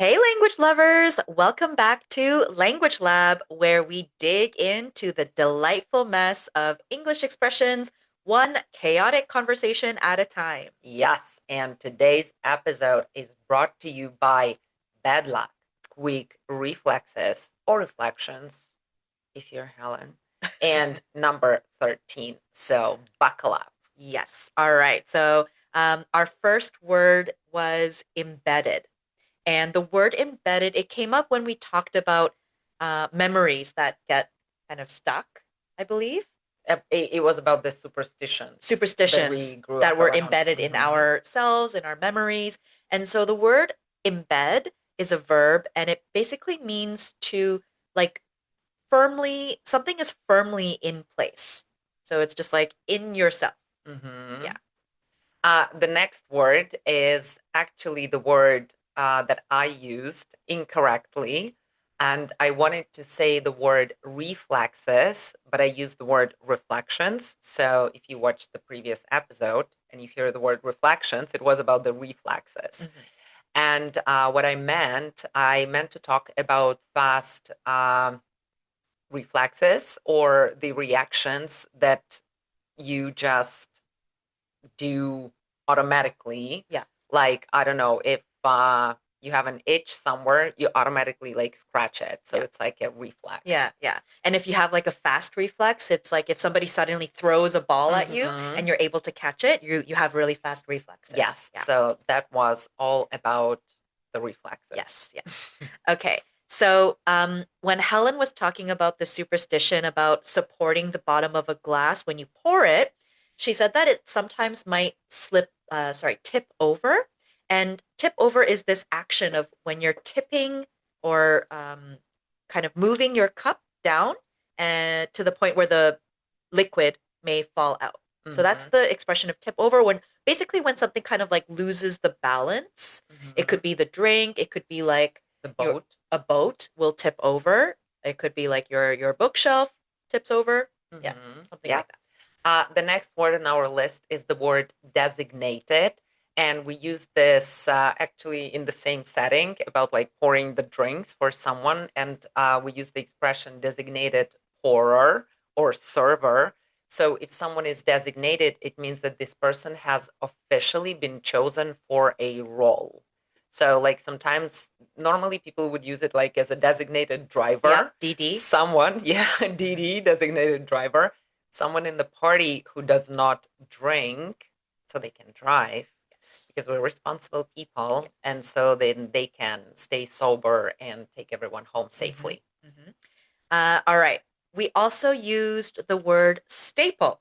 Hey, language lovers! Welcome back to Language Lab, where we dig into the delightful mess of English expressions, one chaotic conversation at a time. Yes, and today's episode is brought to you by Bad Luck, Quick Reflexes or Reflections, if you're Helen, and number 13. So buckle up. Yes. All right. Our first word was embedded. And the word embedded, it came up when we talked about memories that get kind of stuck, I believe. It was about the superstitions that we Superstitions grew that up were around. embedded in ourselves, in our memories. And so the word embed is a verb and it basically means to like firmly, something is firmly in place. So it's just like in yourself. hmm Yeah. The next word is actually the word that I used incorrectly. And I wanted to say the word reflexes, but I used the word reflections. So if you watch the previous episode and you hear the word reflections, it was about the reflexes. Mhm. And what I meant to talk about fast reflexes or the reactions that you just do automatically. Yeah. Like, I don't know, if you have an itch somewhere, you automatically like scratch it. So Yeah. it's like a reflex. Yeah, yeah. And if you have like a fast reflex, it's like if somebody suddenly throws a ball at you hmm and you're able to catch it, you have really fast reflexes. Yes. Yeah. So that was all about the reflexes. Yes, yes. Okay. When Helen was talking about the superstition about supporting the bottom of a glass when you pour it, she said that it sometimes might tip over. And tip over is this action of when you're tipping or kind of moving your cup down and to the point where the liquid may fall out. So that's hmm the expression of tip over when something kind of like loses the balance. It hmm could be the drink. It could be like The your boat. a boat will tip over. It could be like your bookshelf tips over. Yeah, something Yeah. like that. The next word on our list is the word designated. And we use this actually in the same setting about like pouring the drinks for someone. And we use the expression designated pourer or server. So if someone is designated, it means that this person has officially been chosen for a role. So, like sometimes, normally people would use it like as a designated Yep, driver. DD. Someone, yeah, Mhm. DD, designated driver, someone in the party who does not drink so they can drive Yes. because we're responsible people and Yes. so then they can stay sober and take everyone home hmm safely. hmm all right. We also used the word staple.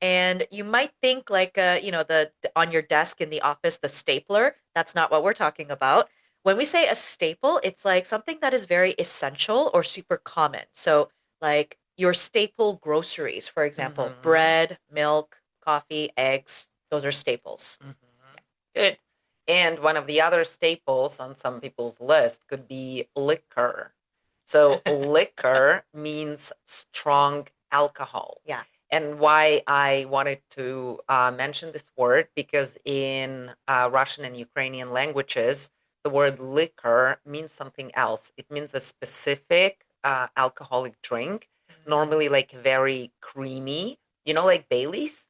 And you might think like the on your desk in the office, the stapler. That's not what we're talking about. When we say a staple, it's like something that is very essential or super common. So like your staple groceries, for example, hmm bread, milk, coffee, eggs, those are staples. hmm Good. And one of the other staples on some people's list could be liquor. So liquor means strong alcohol. Yeah. And why I wanted to mention this word because in Russian and Ukrainian languages, the word liquor means something else. It means a specific alcoholic drink, Mm. normally like very creamy, like Bailey's.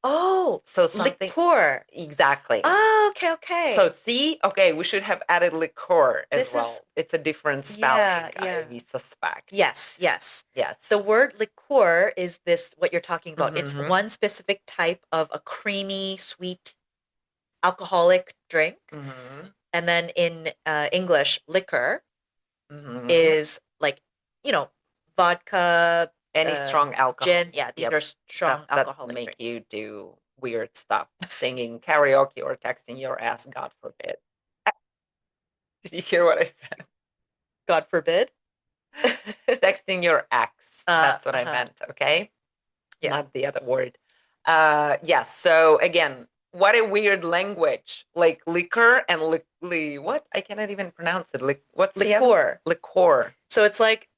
Oh, So something liqueur. exactly. Oh, okay, So okay. see, okay, we should have added liqueur as This is well. It's a different yeah, spelling, yeah. we suspect. Yes, yes. The Yes. word liqueur is this what you're talking about. It's Mm-hmm. one specific type of a creamy, sweet, alcoholic drink. Mm-hmm. And then in English, liquor Mm-hmm. is like, you know, vodka, Any strong alcohol. gin. Yeah, these Yep. are strong That alcoholic make drinks. you do weird stuff, singing karaoke or texting your ass, God forbid. Did you hear what I said? God forbid. Texting your ex. That's what I Uh-huh. meant, okay? Yeah. Not the other word. Yes. So again, what a weird language. Like liquor and what? I cannot even pronounce it. What's the other? Liqueur. Liqueur. So it's like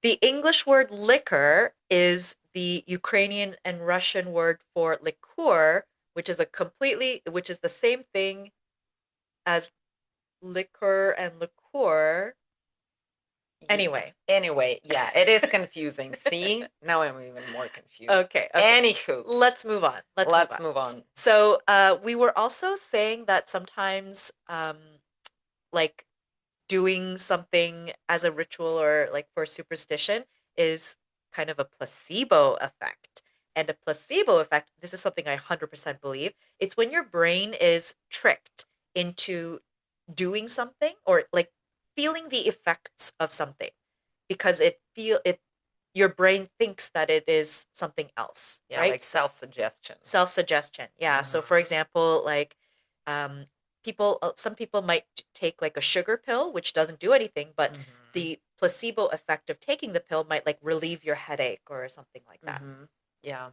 the English word liquor is the Ukrainian and Russian word for liqueur, which is the same thing as liquor and liqueur. Yeah. Anyway. Anyway, yeah, it is confusing. See, now I'm even more confused. Okay, okay. Any hoops. Let's move on. Let's move Let's on. move on. So, we were also saying that sometimes, like doing something as a ritual or like for superstition is kind of a placebo effect. And a placebo effect, this is something I 100% believe, it's when your brain is tricked into doing something or like feeling the effects of something because it your brain thinks that it is something else, Yeah, right? like self-suggestion. Self-suggestion. Yeah. So for Mm-hmm. example, like um some people might take like a sugar pill, which doesn't do anything, but Mm-hmm. the placebo effect of taking the pill might like relieve your headache or something like that. Mm-hmm. Yeah.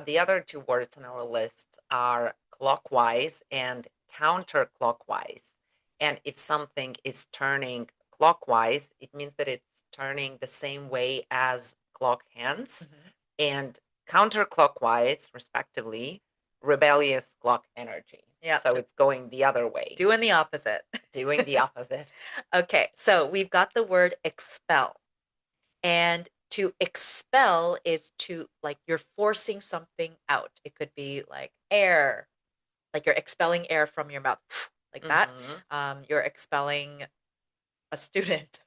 The other two words on our list are clockwise and counterclockwise. And if something is turning clockwise, it means that it's turning the same way as clock hands, Hmm. and counterclockwise, respectively, rebellious clock energy. Yeah, So just it's going the other way, doing the opposite. doing the opposite. Okay, so we've got the word expel. And to expel is to like you're forcing something out. It could be like air, like you're expelling air from your mouth, like that. Mm-hmm. You're expelling a student.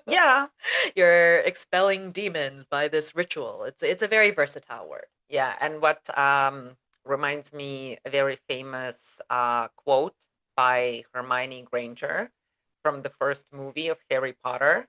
Yeah. You're expelling demons by this ritual. It's a very versatile word. Yeah, and what reminds me a very famous quote by Hermione Granger from the first movie of Harry Potter.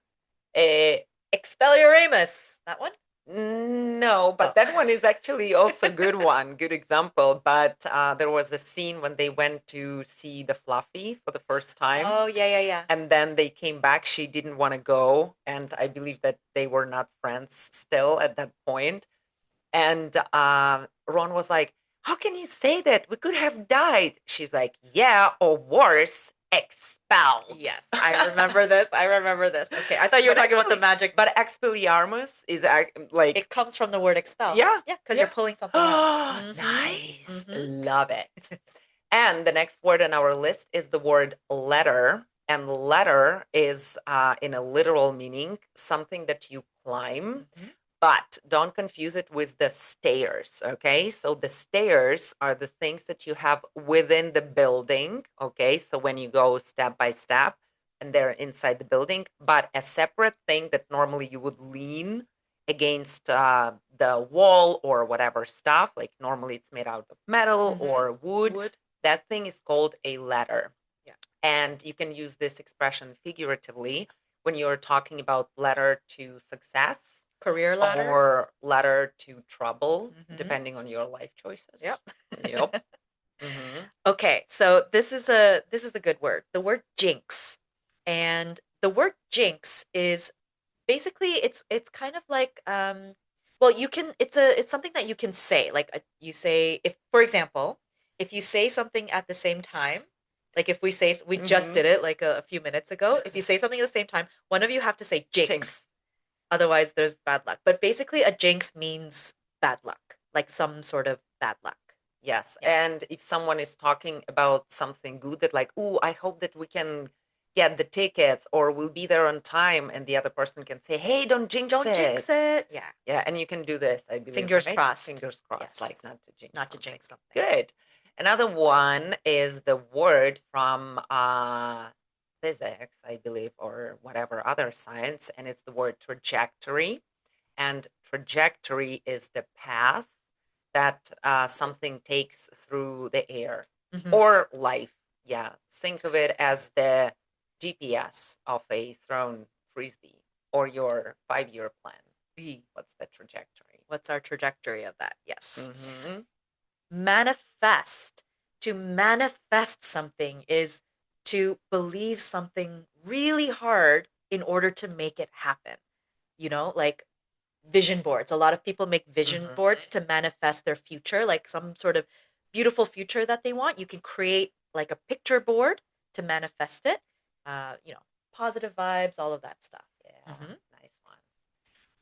Eh, Expelliarmus. That one? no, Oh. but that one is actually also a good one, good example. But there was a scene when they went to see the Fluffy for the first time, Oh, yeah, yeah, yeah. and then they came back. She didn't want to go, and I believe that they were not friends still at that point. And Ron was like, "How can you say that? We could have died." She's like, "Yeah, or worse, expelled." Yes, I remember this. I remember this. Okay, I thought you were But talking about the actually, magic. but Expelliarmus is like, It comes from the word expel. yeah, Yeah, because you're yeah. pulling something out. Nice. Mm-hmm. Love it. And the next word on our list is the word letter. And letter is, in a literal meaning, something that you climb, Mm-hmm. but don't confuse it with the stairs. Okay. So the stairs are the things that you have within the building. Okay. So when you go step by step and they're inside the building, but a separate thing that normally you would lean against the wall or whatever stuff, like normally it's made out of metal Mm-hmm. or wood. Wood. That thing is called a ladder. Yeah. And you can use this expression figuratively when you're talking about ladder to success Career ladder. or ladder to trouble, Mm-hmm. depending on your life choices. Yep. Yep. Mm-hmm. Okay, so this is a good word. The word jinx. And the word jinx is basically it's kind of like well you can it's something that you can say like you say if for example if you say something at the same time like if we just Mm-hmm. did it like a few minutes ago if you say something at the same time one of you have to say jinx Jinx. otherwise there's bad luck but basically a jinx means bad luck like some sort of bad luck. Yes. Yeah. And if someone is talking about something good that, like, oh, I hope that we can get the tickets or we'll be there on time, and the other person can say, hey, don't jinx Don't jinx it. it. Yeah. Yeah. And you can do this, I believe, Fingers right? crossed. Fingers crossed, Yes. like not to jinx Not to something. jinx something. Good. Another one is the word from physics, I believe, or whatever other science, and it's the word trajectory. And trajectory is the path that something takes through the air Hmm. or life. Yeah, think of it as the GPS of a thrown frisbee or your 5-year plan. What's the trajectory? What's our trajectory of that? Yes. Mm-hmm. Manifest. To manifest something is to believe something really hard in order to make it happen. Like vision boards. A lot of people make vision Mm-hmm. boards to manifest their future, like some sort of beautiful future that they want. You can create like a picture board to manifest it. Uh, you know, Positive vibes, all of that stuff. Yeah, Hmm. nice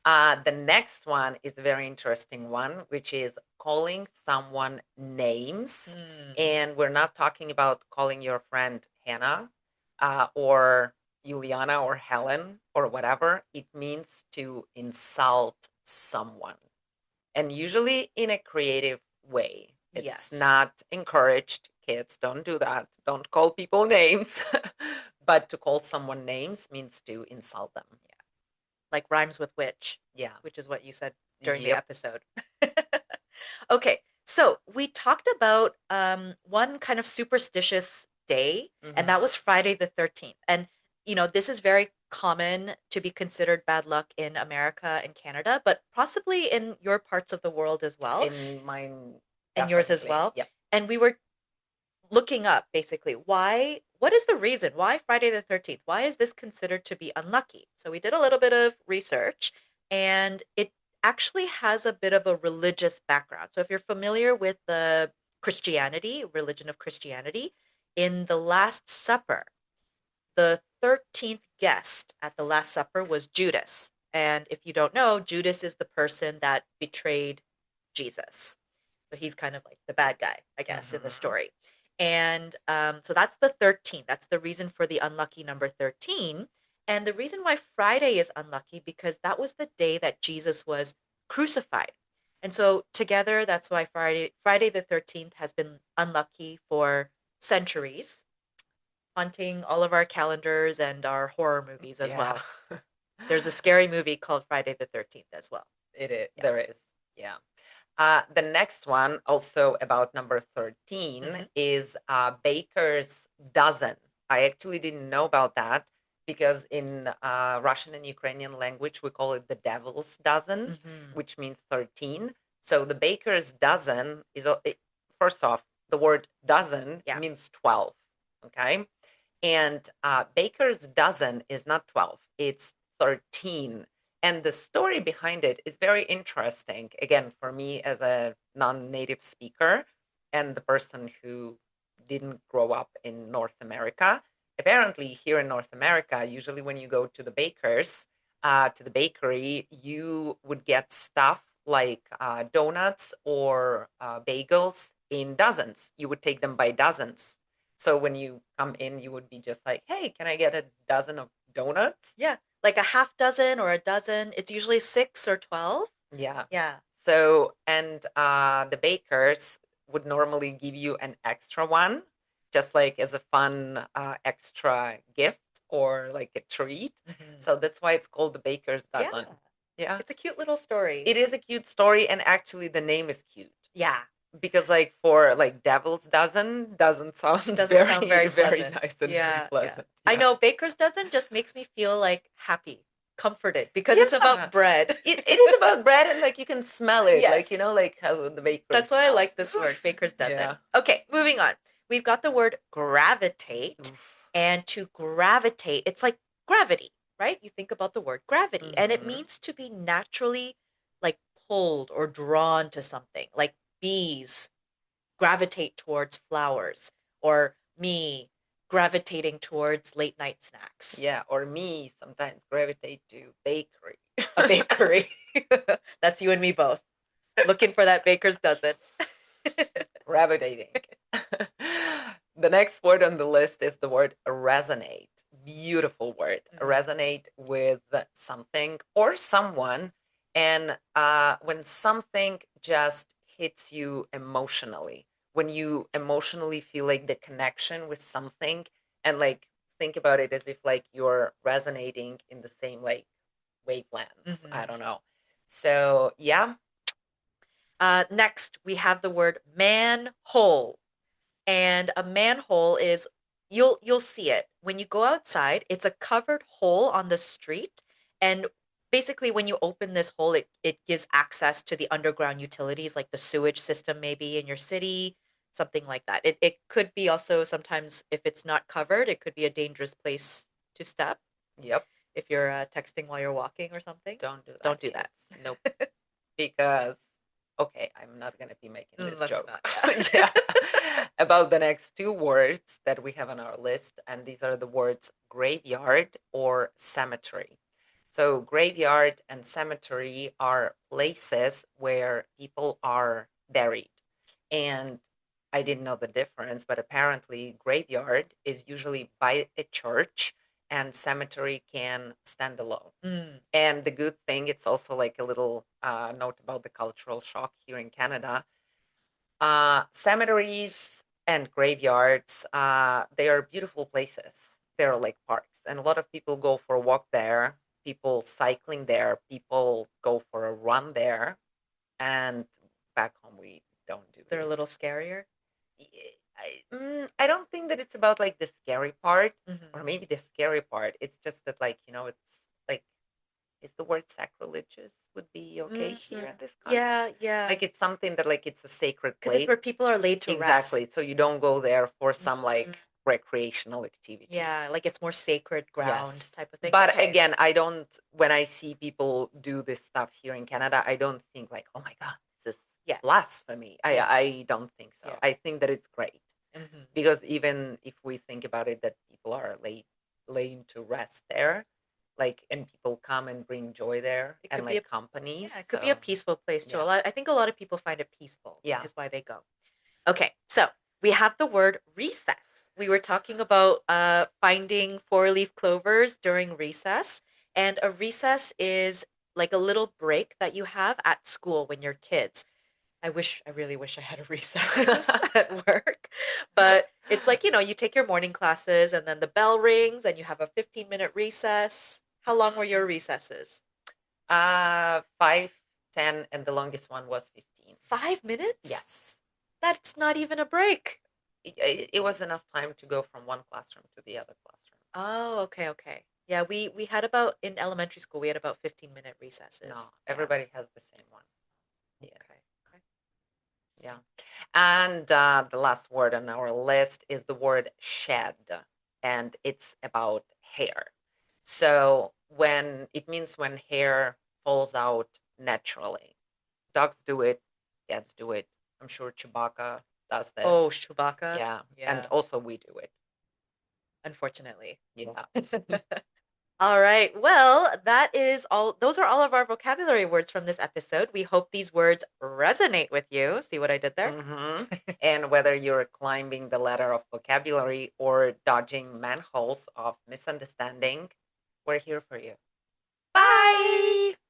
one. The next one is a very interesting one, which is calling someone names. Mm. And we're not talking about calling your friend Hannah. or Juliana or Helen or whatever, it means to insult someone. And usually in a creative way. It's Yes. not encouraged. Kids, don't do that. Don't call people names. But to call someone names means to insult them. Yeah. Like rhymes with Yeah. which is what you said during the Yep. episode. Okay, so we talked about one kind of superstitious day, and that Mm-hmm. was Friday the 13th. And, this is very common to be considered bad luck in America and Canada, but possibly in your parts of the world as well, In mine, and yours as definitely. well. Yep. And we were looking up basically what is the reason why Friday the 13th? Why is this considered to be unlucky? So we did a little bit of research, and it actually has a bit of a religious background. So if you're familiar with the religion of Christianity, in the Last Supper, the 13th guest at the Last Supper was Judas. And if you don't know, Judas is the person that betrayed Jesus. So he's kind of like the bad guy, I guess, in the Mm-hmm. story. And so that's the 13th. That's the reason for the unlucky number 13. And the reason why Friday is unlucky because that was the day that Jesus was crucified. And so together, that's why Friday the 13th has been unlucky for centuries, haunting all of our calendars and our horror movies as Yeah. well. There's a scary movie called Friday the 13th as well. It is. Yeah. There is. Yeah. The next one, also about number 13, Hmm. is baker's dozen. I actually didn't know about that because in Russian and Ukrainian language, we call it the devil's dozen, Hmm. which means 13. So the baker's dozen is, first off, the word dozen Yeah. means 12. Okay. And baker's dozen is not 12, it's 13. And the story behind it is very interesting. Again, for me as a non native speaker and the person who didn't grow up in North America, apparently here in North America, usually when you go to the to the bakery, you would get stuff like donuts or bagels in dozens. You would take them by dozens. So when you come in, you would be just like, "Hey, can I get a dozen of donuts?" Yeah, like a half dozen or a dozen. It's usually 6 or 12. Yeah. Yeah. So, and the bakers would normally give you an extra one, just like as a fun extra gift or like a treat. Mhm. So that's why it's called the baker's Yeah. dozen. Yeah. It's a cute little story. It is a cute story, and actually the name is cute. Yeah. Because like for like devil's dozen doesn't sound Doesn't sound very, very very pleasant. nice and very Yeah, yeah. pleasant. I Yeah. know Baker's dozen just makes me feel like happy, comforted because it's Yeah. about bread. It is about bread and like you can smell it. Like, Yes. like how the bakery That's why I smells. like this word, Baker's dozen. Yeah. Okay, moving on. We've got the word gravitate, Oof. and to gravitate, it's like gravity, right? You think about the word gravity, and it Mm-hmm. means to be naturally like pulled or drawn to something, like bees gravitate towards flowers, or me gravitating towards late night snacks. Yeah. Or me sometimes gravitate to bakery. A bakery. That's you and me both. Looking for that baker's dozen. Gravitating. The next word on the list is the word resonate. Beautiful word. Mhm. Resonate with something or someone. And when something just hits you emotionally, when you emotionally feel like the connection with something, and like think about it as if like you're resonating in the same like wavelength. I Mhm. don't know. So, yeah. Next, we have the word manhole. And a manhole is you'll see it when you go outside. It's a covered hole on the street, and basically when you open this hole, it gives access to the underground utilities like the sewage system maybe in your city, something like that. It could be also sometimes if it's not covered, it could be a dangerous place to step Yep. if you're texting while you're walking or something. Don't do Don't that, do that. kids. Nope. Because, okay, I'm not going to be making this Let's joke. not. Yeah. Yeah. About the next two words that we have on our list. And these are the words graveyard or cemetery. So, graveyard and cemetery are places where people are buried. And I didn't know the difference, but apparently graveyard is usually by a church and cemetery can stand alone. Mm, And the good thing, it's also like a little note about the cultural shock here in Canada. Cemeteries and graveyards, they are beautiful places. They're like parks, and a lot of people go for a walk there. People cycling there. People go for a run there. And back home, we don't do they're a it. little scarier. I don't think that it's about like the scary part, Hmm. or maybe the scary part. It's just that, like, it's like, is the word sacrilegious would be okay here Hmm. in this country? Yeah, yeah. Like, it's something that, like, it's a sacred Because it's place. where people are laid to rest. Exactly. So you don't go there for some Mhm. like recreational activities. Yeah, like it's more sacred ground Yes. type of thing. But Okay. again, I don't, when I see people do this stuff here in Canada, I don't think like, oh my God, this is Yeah, blasphemy. yeah, I don't think so. yeah. I think that it's great Hmm. because even if we think about it, that people are laying to rest there, like, and people come and bring joy there It and could be a like company. Yeah, it could be a So peaceful place too. yeah, I think a lot of people find it peaceful, yeah. is why they go. Okay, so we have the word recess. We were talking about finding four-leaf clovers during recess, and a recess is like a little break that you have at school when you're kids. I really wish I had a recess at work, but it's like, you take your morning classes and then the bell rings and you have a 15-minute recess. How long were your recesses? 5, 10, and the longest one was 15. 5 minutes? Yes. That's not even a break. It was enough time to go from one classroom to the other classroom. Oh, okay, okay. Yeah, we had about in elementary school we had about 15-minute recesses. No, Yeah. everybody has the same one. Yeah. Okay. Okay. Yeah. Interesting. And the last word on our list is the word shed, and it's about hair. So when it means when hair falls out naturally, dogs do it, cats do it. I'm sure Chewbacca does this. Oh, Chewbacca. Yeah, and Yeah, also we do it. unfortunately. Yeah. All right. Well, that is all. Those are all of our vocabulary words from this episode. We hope these words resonate with you. See what I did there? Hmm. And whether you're climbing the ladder of vocabulary or dodging manholes of misunderstanding, we're here for you. Bye. Bye.